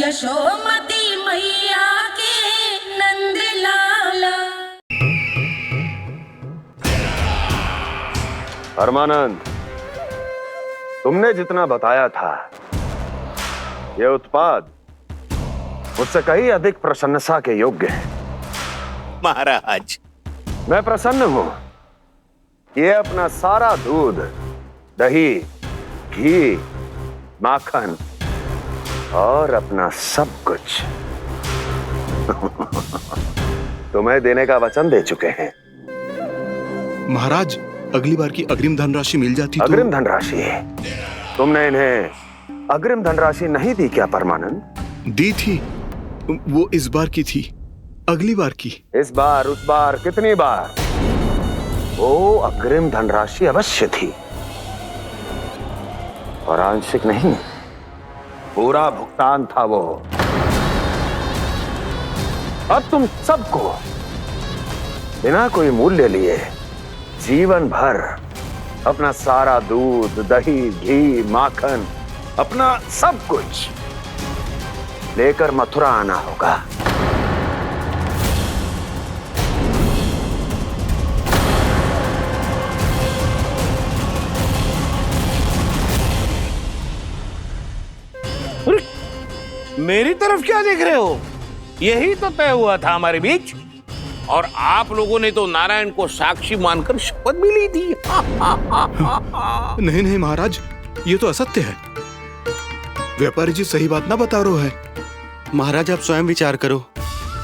यशोमती मैया के नंद लाला। परमानंद, तुमने जितना बताया था यह उत्पाद मुझसे कहीं अधिक प्रशंसा के योग्य है। महाराज, मैं प्रसन्न हूं। ये अपना सारा दूध, दही, घी, माखन और अपना सब कुछ तुम्हें देने का वचन दे चुके हैं। महाराज, अगली बार की अग्रिम धनराशि मिल जाती तो। अग्रिम धनराशि? तुमने इन्हें अग्रिम धनराशि नहीं दी क्या परमानंद? दी थी, वो इस बार की थी, अगली बार की। इस बार, उस बार, कितनी बार? वो अग्रिम धनराशि अवश्य थी और आंशिक नहीं, पूरा भुगतान था वो। अब तुम सबको बिना कोई मूल्य लिए जीवन भर अपना सारा दूध, दही, घी, माखन, अपना सब कुछ लेकर मथुरा आना होगा। मेरी तरफ क्या देख रहे हो? यही तो तय हुआ था हमारे बीच, और आप लोगों ने तो नारायण को साक्षी मानकर शपथ भी ली थी। नहीं नहीं महाराज, ये तो असत्य है। व्यापारी जी सही बात ना बता रहे हैं। महाराज, आप स्वयं विचार करो,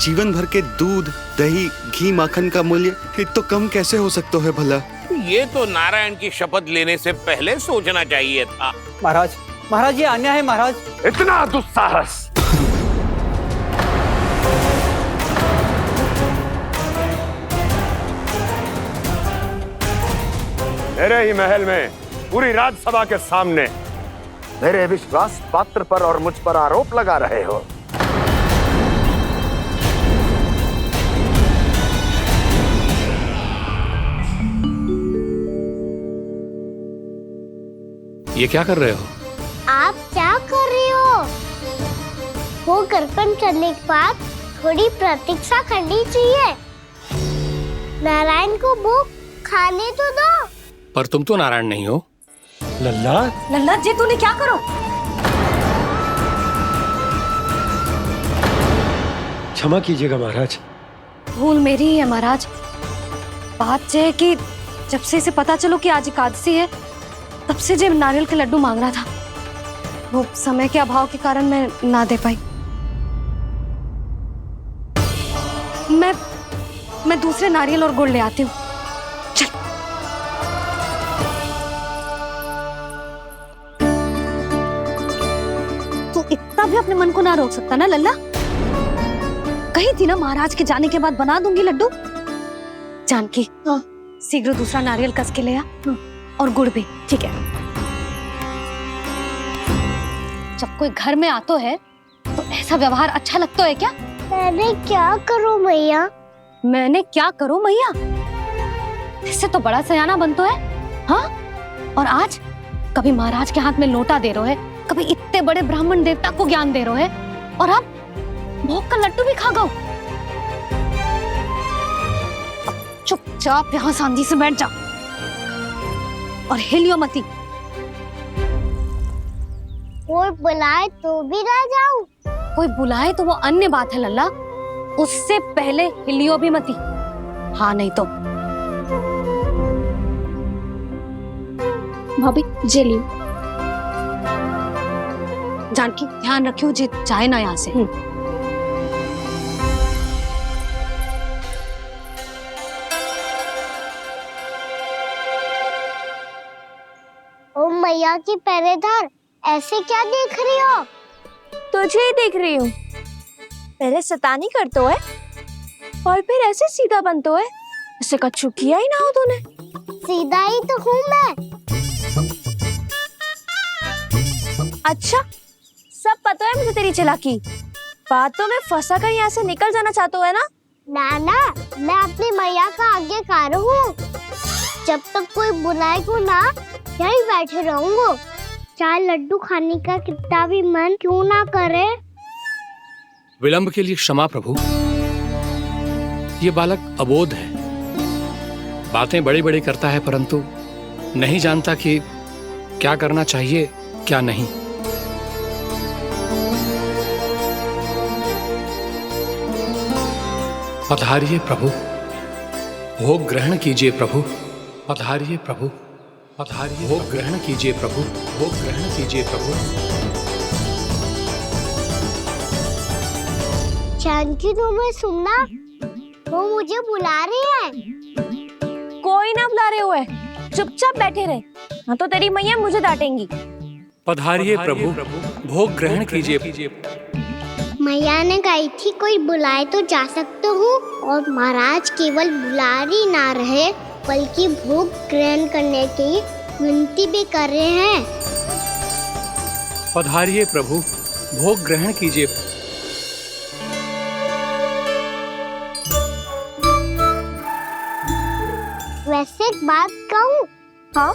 जीवन भर के दूध, दही, घी, माखन का मूल्य तो कम कैसे हो सकता है भला? ये तो नारायण की शपथ लेने से पहले सोचना चाहिए था। महाराज, ये अन्याय है महाराज। इतना दुस्साहस! मेरे ही महल में पूरी राजसभा के सामने मेरे विश्वास पात्र पर और मुझ पर आरोप लगा रहे हो। ये क्या कर रहे हो? आप क्या कर रहे हो? वो गर्पण करने के बाद थोड़ी प्रतीक्षा करनी चाहिए। नारायण को भूख खाने तो दो। पर तुम तो नारायण नहीं हो। लल्ला जी, तूने क्या करो? क्षमा कीजिएगा महाराज। भूल मेरी ही है महाराज। बात यह है कि जब से इसे पता चलो कि आज एकादशी है, तब से जब नारियल के लड्डू मांग रहा था, वो समय के अभाव के कारण मैं ना दे पाई। मैं दूसरे नारियल और गुड़ ले आती हूँ। चल। तू इतना भी अपने मन को ना रोक सकता ना लल्ला? कही थी ना महाराज के जाने के बाद बना दूंगी लड्डू। जानकी, शीघ्र दूसरा नारियल कस के ले आ, और गुड़ भी। ठीक है। जब कोई घर में आतो है तो ऐसा व्यवहार अच्छा लगता है क्या? मैंने क्या करूं मैया? मैंने क्या करूं मैया? इससे तो बड़ा सयाना बनतो है। हाँ? और आज कभी महाराज के हाथ में लोटा दे रहे है, कभी इतने बड़े ब्राह्मण देवता को ज्ञान दे रहे है, और अब भोग का लड्डू भी खा गो। चुपचाप यहाँ शांति से बैठ जा और हिलियो मती। कोई बुलाए तो भी ना जाऊं? कोई बुलाए तो वो अन्य बात है लल्ला, उससे पहले हिलियो भी मती। हाँ नहीं तो। भाभी जेली। जानकी, ध्यान रखियो जे जाए ना यहाँ से। ओ मैया की पहरेदार, ऐसे क्या देख रही हो? तुझे ही देख रही हूँ। पहले शैतानी करतो है और फिर ऐसे सीधा बनतो है, ऐसे कछु किया ही ना हो तूने। सीधा ही तो हूँ मैं। अच्छा, सब पता है मुझे तेरी चालाकी। बातों में फंसा कर यहाँ से निकल जाना चाहते है ना? नाना, मैं अपनी मैया का आज्ञाकार हूँ। जब तक कोई बुलाएगा ना, यहीं बैठे रहूंगा, चाहे लड्डू खाने का कितना भी मन क्यों ना करे। विलंब के लिए क्षमा प्रभु। ये बालक अबोध है, बातें बड़ी बड़ी करता है परंतु नहीं जानता कि क्या करना चाहिए क्या नहीं। पधारिए प्रभु, भोग ग्रहण कीजिए प्रभु। पधारिए प्रभु, पधारिए, भोग ग्रहण कीजिए प्रभु, भोग ग्रहण कीजिए प्रभु। जानकी तुम्हें सुनना, वो मुझे बुला रही है। कोई ना बुला रहे हुए, चुपचाप बैठे रहे, हाँ तो तेरी मैया मुझे डांटेंगी। पधारिए प्रभु, भोग ग्रहण कीजिए। मैया ने कही थी कोई बुलाए तो जा सकते हूँ, और महाराज केवल बुला ही ना रहे बल्कि भोग ग्रहण करने की विनती भी कर रहे हैं। पधारिए प्रभु, भोग ग्रहण कीजिए। वैसे एक बात कहूँ? हाँ?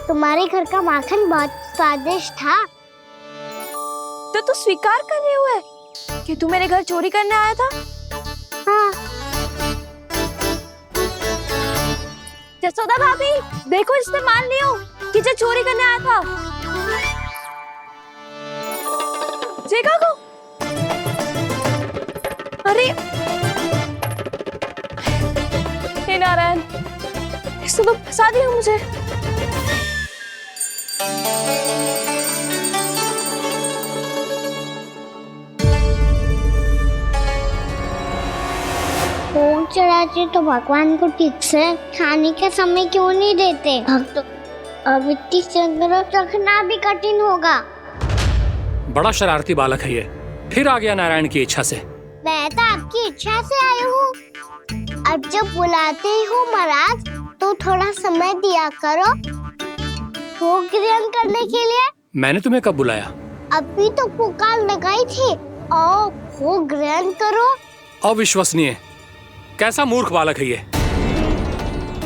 तुम्हारे घर का माखन बहुत स्वादिष्ट था। तो तू स्वीकार कर रहे हुए कि तू मेरे घर चोरी करने आया था? हाँ। जसोदा भाभी, देखो इसने मान लियो कि जो चोरी करने आया था। देखा को? अरे हे नारायण, इसने तो फंसा दिया मुझे। भोग चढ़ाते तो भगवान को ठीक से खाने का समय क्यों नहीं देते? भक्त अब इतनी संग्रह रखना भी कठिन होगा। बड़ा शरारती बालक है ये, फिर आ गया नारायण की इच्छा से। मैं तो आपकी इच्छा से आई हूँ। अब जब बुलाते हो महाराज तो थोड़ा समय दिया करो भोग ग्रहण करने के लिए। मैंने तुम्हें कब बुलाया? अभी तो पुकार लगाई थी, आओ भोग ग्रहण करो। अविश्वसनीय, कैसा मूर्ख बालक है ये।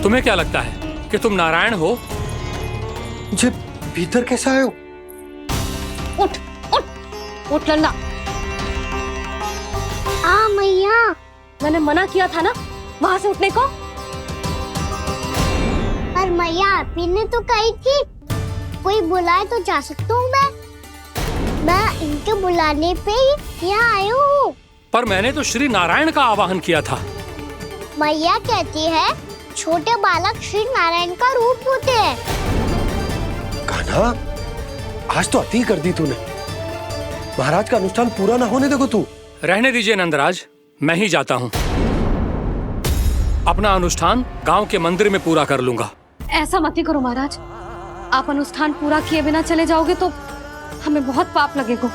तुम्हें क्या लगता है कि तुम नारायण हो? मुझे भीतर कैसे आए हो? उठ उठ उठ लल्ला। मैया, मैंने मना किया था ना वहां से उठने को। पर मैया आपी ने तो कही थी कोई बुलाए तो जा सकता हूँ। मैं इनके बुलाने पे ही यहाँ आई हूँ। पर मैंने तो श्री नारायण का आवाहन किया था। मैया कहती है छोटे बालक श्री नारायण का रूप होते हैं। कान्हा, आज तो अति कर दी तूने। महाराज का अनुष्ठान पूरा ना होने देखो तू। रहने दीजिए नंदराज, मैं ही जाता हूँ। अपना अनुष्ठान गांव के मंदिर में पूरा कर लूंगा। ऐसा मत ही करो महाराज, आप अनुष्ठान पूरा किए बिना चले जाओगे तो हमें बहुत पाप लगेगा।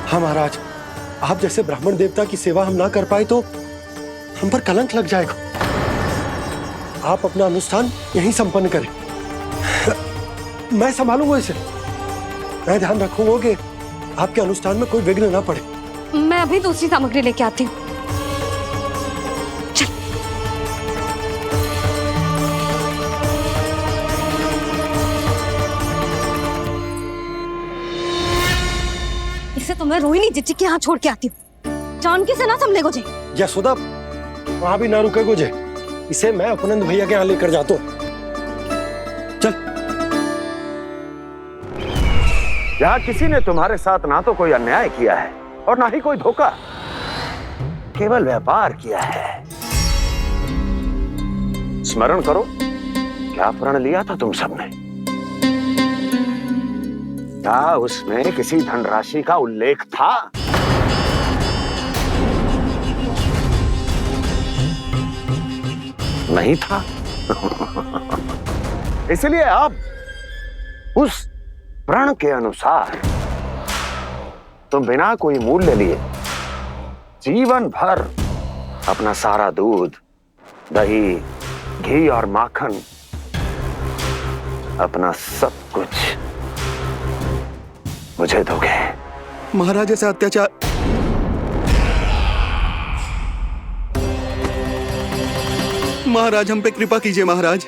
हाँ महाराज, आप जैसे ब्राह्मण देवता की सेवा हम ना कर पाए तो हम पर कलंक लग जाएगा। आप अपना अनुष्ठान यहीं संपन्न करें, मैं संभालूंगा इसे। मैं ध्यान रखूंगा कि आपके अनुष्ठान में कोई विघ्न ना पड़े। मैं अभी दूसरी सामग्री लेके आती हूँ। इसे तो मैं रोहिणी जीजी के यहाँ छोड़ के आती हूँ। जानकी से ना संभले गुजे। यशोदा, वहां भी ना रुके गुजे। इसे मैं अपनंद भैया के यहाँ लेकर जाता हूँ। चल। यहाँ किसी ने तुम्हारे साथ ना तो कोई अन्याय किया है और ना ही कोई धोखा, केवल व्यापार किया है। स्मरण करो, क्या प्रण लिया था तुम सबने? क्या उसमें किसी धनराशि का उल्लेख था? नहीं था। इसलिए अब उस प्रण के अनुसार तुम बिना कोई मूल्य लिए जीवन भर अपना सारा दूध, दही, घी और माखन, अपना सब कुछ मुझे दोगे। महाराज ऐसा अत्याचार। महाराज हम पे कृपा कीजिए। महाराज,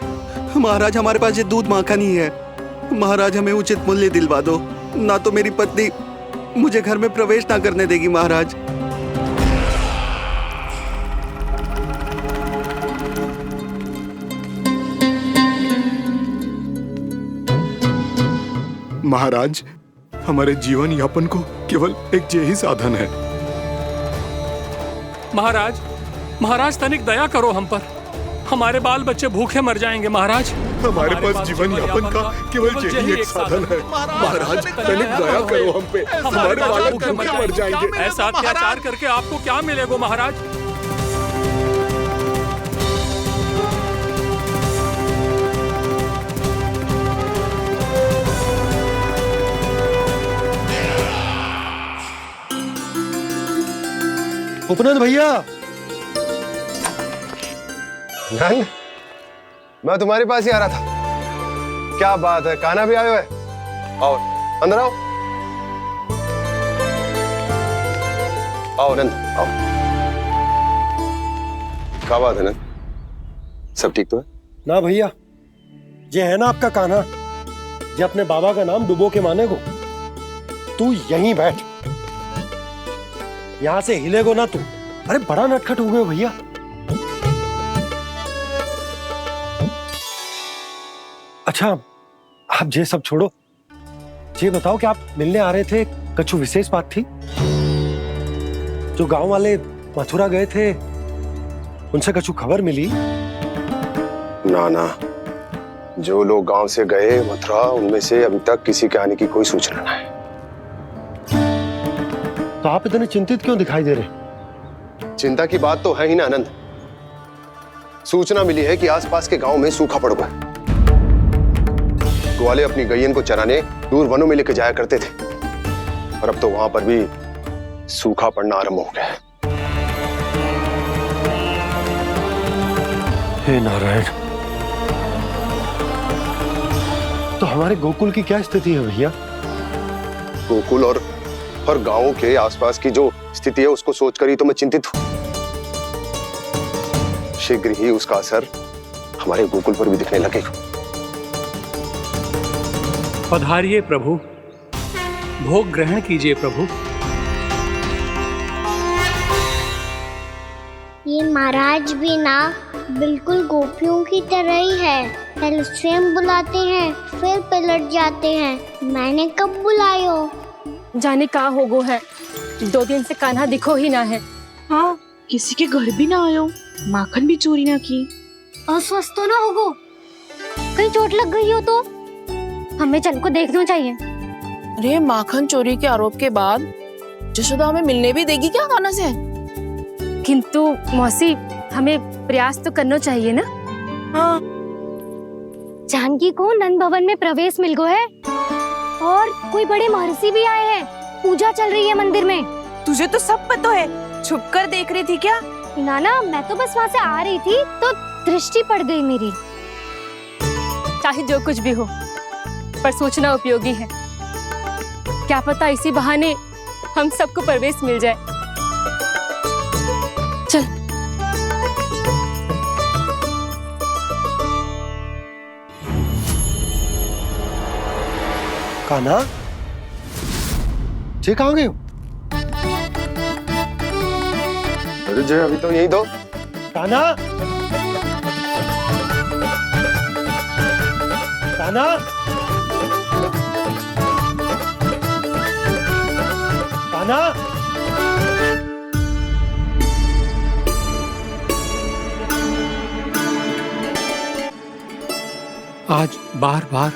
महाराज हमारे पास ये दूध माखन ही है। महाराज हमें उचित मूल्य दिलवा दो, ना तो मेरी पत्नी मुझे घर में प्रवेश ना करने देगी महाराज। महाराज, हमारे जीवन यापन को केवल एक यही साधन है। महाराज, महाराज तनिक दया करो हम पर। हमारे बाल बच्चे भूखे मर जाएंगे महाराज। हमारे पास जीवन यापन का केवल यही एक साधन है। महाराज, तनिक दया करो हम पे। हमारे बालक भूखे मर जाएंगे। ऐसा अत्याचार करके आपको क्या मिलेगा महाराज? उपनंद भैया। नंद, मैं तुम्हारे पास ही आ रहा था। क्या बात है, कान्हा भी आए हुए? आओ अंदर आओ। आओ नंद आओ। क्या बात है नंद, सब ठीक तो है ना भैया? ये है ना आपका कान्हा, ये अपने बाबा का नाम डुबो के माने को। तू यहीं बैठ, यहां से हिलेगो ना तू। अरे बड़ा नटखट हो गए भैया। अच्छा, आप ये सब छोड़ो, ये बताओ कि आप मिलने आ रहे थे, कछु विशेष बात थी? जो गांव वाले मथुरा गए थे, उनसे कछु खबर मिली? ना ना, जो लोग गांव से गए मथुरा, उनमें से अभी तक किसी के आने की कोई सूचना नहीं है। तो आप इतने चिंतित क्यों दिखाई दे रहे? चिंता की बात तो है ही ना आनंद। सूचना मिली है कि आसपास के गांव में सूखा पड़ गया। ग्वाले अपनी गैयन को चराने दूर वनों में लेके जाया करते थे, और अब तो वहां पर भी सूखा पड़ना आरंभ हो गया है। हे नारायण, तो हमारे गोकुल की क्या स्थिति है भैया? गोकुल और गांवों के आसपास की जो स्थिति है उसको सोचकर ही तो मैं चिंतित हूं। शीघ्र ही उसका असर हमारे गोकुल पर भी दिखने लगेगा। पधारिए प्रभु, भोग ग्रहण कीजिए प्रभु। ये महाराज भी ना बिल्कुल गोपियों की तरह ही है। पहले स्वयं बुलाते हैं, फिर पलट जाते हैं। मैंने कब बुलाई हो? जाने कहाँ होगो है, 2 दिन से कान्हा दिखो ही ना है। हाँ, किसी के घर भी ना आयो, माखन भी चोरी ना की। अस्वस्थ तो ना होगो, कहीं चोट लग गई हो तो? हमें चल को देखना चाहिए। अरे माखन चोरी के आरोप के बाद जशोदा हमें मिलने भी देगी क्या कान्हा से? किंतु मौसी, हमें प्रयास तो करना चाहिए ना। हाँ, जानकी को नंद भवन में प्रवेश मिल गो है, और कोई बड़े महर्षि भी आए हैं। पूजा चल रही है मंदिर में। तुझे तो सब पता है, छुप कर देख रही थी क्या? ना, मैं तो बस वहाँ से आ रही थी तो दृष्टि पड़ गई मेरी। चाहे जो कुछ भी हो, पर सूचना उपयोगी है। क्या पता इसी बहाने हम सबको प्रवेश मिल जाए। चल। कान्हा, जे कहाँ गए हो? अरे जय, अभी तो यही दो। कान्हा, कान्हा, कान्हा। आज बार बार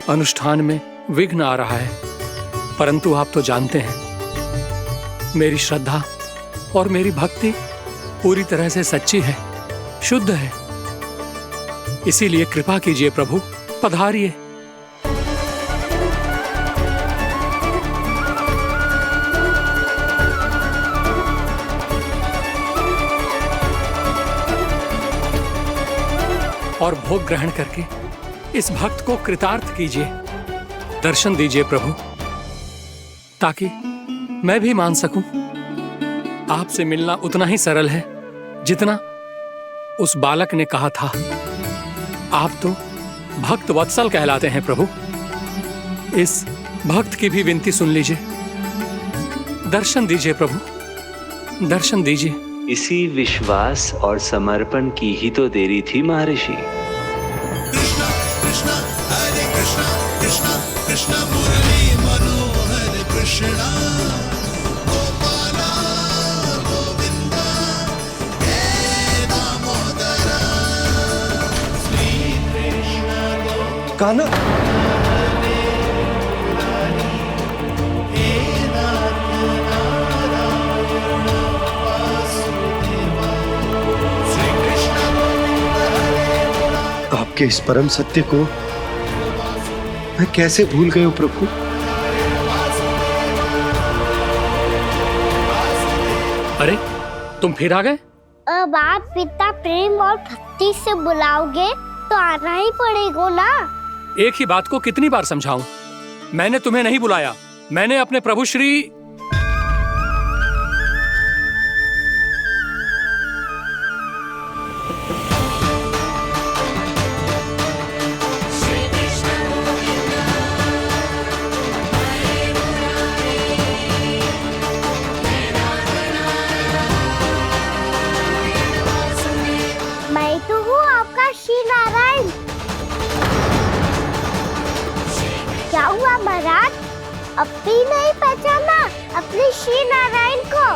अनुष्ठान में विघ्न आ रहा है, परंतु आप तो जानते हैं मेरी श्रद्धा और मेरी भक्ति पूरी तरह से सच्ची है, शुद्ध है। इसीलिए कृपा कीजिए प्रभु, पधारिए। और भोग ग्रहण करके इस भक्त को कृतार्थ कीजिए। दर्शन दीजिए प्रभु, ताकि मैं भी मान सकूं। आपसे मिलना उतना ही सरल है जितना उस बालक ने कहा था। आप तो भक्त वत्सल कहलाते हैं प्रभु। इस भक्त की भी विनती सुन लीजिए। दर्शन दीजिए प्रभु, दर्शन दीजिए। इसी विश्वास और समर्पण की ही तो देरी थी महर्षि। कृष्णा कृष्णा हरे कृष्णा कृष्णा कृष्णा मुरली मनोहर कृष्णा गोपाला गोविंदा हे दामोदरा श्री कृष्ण कान्हा आपके इस परम सत्य को मैं कैसे भूल गया प्रभु। अरे तुम फिर आ गए? अब आप पिता प्रेम और भक्ति से बुलाओगे तो आना ही पड़ेगा ना। एक ही बात को कितनी बार समझाऊं? मैंने तुम्हें नहीं बुलाया, मैंने अपने प्रभु श्री मैं तो हूँ आपका श्री नारायण। क्या हुआ महाराज, अब भी नहीं पहचाना अपने श्री नारायण को?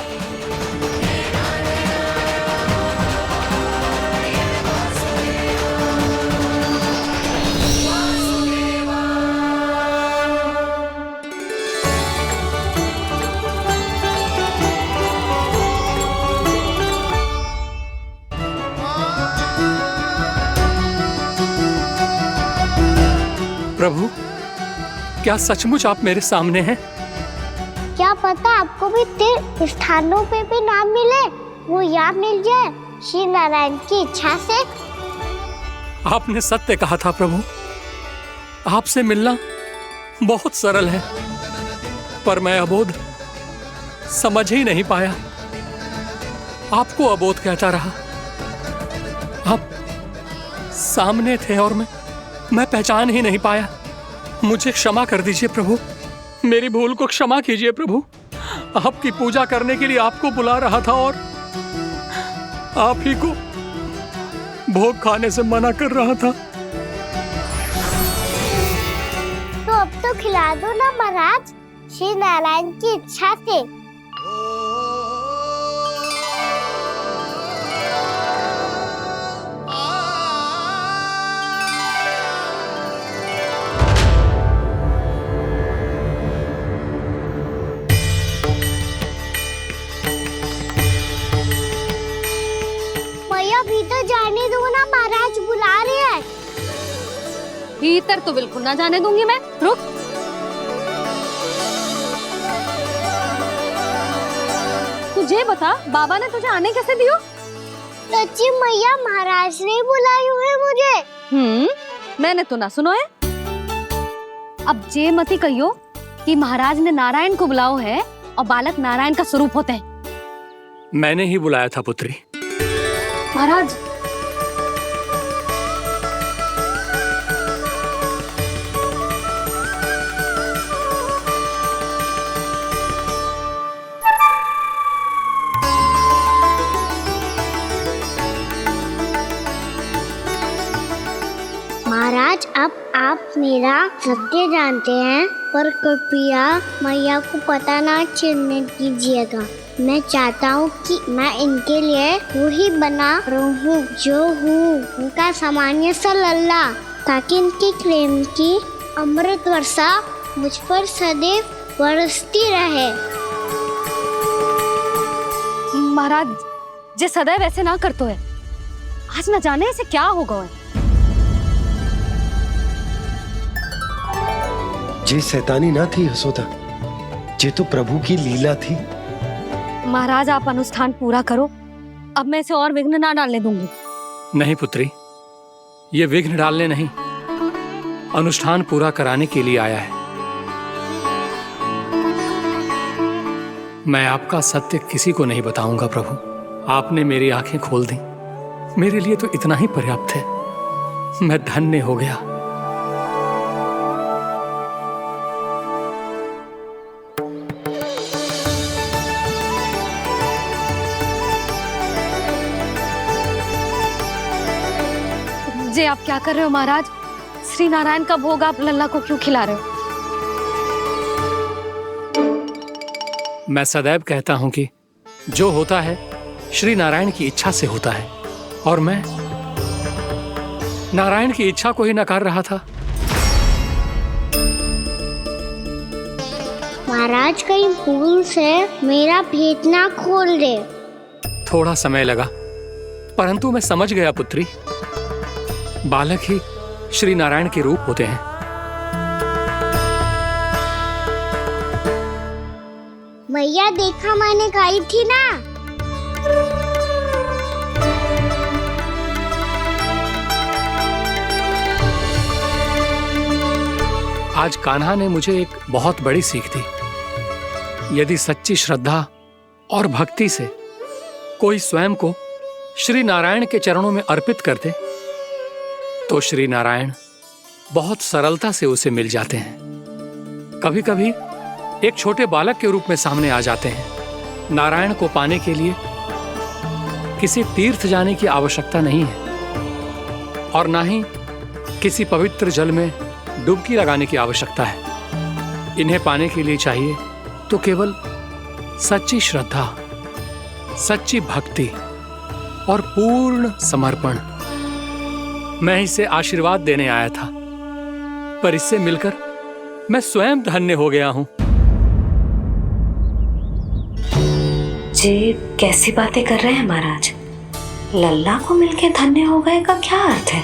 प्रभु, क्या सचमुच आप मेरे सामने हैं? क्या पता आपको भी तीर्थ स्थानों पे भी नाम मिले, वो यहाँ मिल जाए श्री नारायण की इच्छा से। आपने सत्य कहा था प्रभु, आपसे मिलना बहुत सरल है, पर मैं अबोध समझ ही नहीं पाया। आपको अबोध कहता रहा। आप सामने थे और मैं पहचान ही नहीं पाया। मुझे क्षमा कर दीजिए प्रभु, मेरी भूल को क्षमा कीजिए प्रभु। आपकी पूजा करने के लिए आपको बुला रहा था और आप ही को भोग खाने से मना कर रहा था। तो अब तो खिला दो ना महाराज, श्री नारायण की इच्छा से। भीतर जाने दो ना, महाराज बुला रहे हैं। भीतर तो बिल्कुल ना जाने दूंगी मैं, रुक। तुझे बता, बाबा ने तुझे आने कैसे दियो? सच्ची मैया, महाराज ने बुलाई हुई मुझे। मैंने तो ना सुनो है। अब जे मती कहियो कि महाराज ने नारायण को बुलाओ है और बालक नारायण का स्वरूप होते हैं। मैंने ही बुलाया था पुत्री। महाराज, महाराज अब आप मेरा सत्य जानते हैं, पर कृपया मैया को पता ना चलने दीजिएगा। मैं चाहता हूँ कि मैं इनके लिए वही बना रहूँ जो हूँ, उनका सामान्य सा लल्ला, ताकि इनकी प्रेम की अमृत वर्षा मुझ पर सदैव बरसती रहे। महाराज जे सदैव ऐसे ना करतो है, आज न जाने इसे क्या होगा है। जे शैतानी ना थी यशोदा, जे तो प्रभु की लीला थी। महाराज आप अनुष्ठान पूरा करो, अब मैं इसे और विघ्न ना डालने दूंगी। नहीं पुत्री, ये विघ्न डालने नहीं, अनुष्ठान पूरा कराने के लिए आया है। मैं आपका सत्य किसी को नहीं बताऊंगा प्रभु। आपने मेरी आंखें खोल दी, मेरे लिए तो इतना ही पर्याप्त है। मैं धन्य हो गया। जे आप क्या कर रहे हो महाराज? श्री नारायण का भोग आप लल्ला को क्यों खिला रहे हो? मैं सदैव कहता हूं कि जो होता है श्री नारायण की इच्छा से होता है, और मैं नारायण की इच्छा को ही नकार रहा था। महाराज कहीं भूल से मेरा भेद ना खोल दे। थोड़ा समय लगा, परंतु मैं समझ गया पुत्री। बालक ही श्री नारायण के रूप होते हैं। मैया देखा मैंने कही थी ना। आज कान्हा ने मुझे एक बहुत बड़ी सीख दी। यदि सच्ची श्रद्धा और भक्ति से कोई स्वयं को श्री नारायण के चरणों में अर्पित कर दे तो श्री नारायण बहुत सरलता से उसे मिल जाते हैं। कभी कभी एक छोटे बालक के रूप में सामने आ जाते हैं। नारायण को पाने के लिए किसी तीर्थ जाने की आवश्यकता नहीं है और ना ही किसी पवित्र जल में डुबकी लगाने की आवश्यकता है। इन्हें पाने के लिए चाहिए तो केवल सच्ची श्रद्धा, सच्ची भक्ति और पूर्ण समर्पण। मैं इसे आशीर्वाद देने आया था, पर इससे मिलकर मैं स्वयं धन्य हो गया हूं। जी कैसी बातें कर रहे हैं महाराज? लल्ला को मिलके धन्य हो गए का क्या अर्थ है?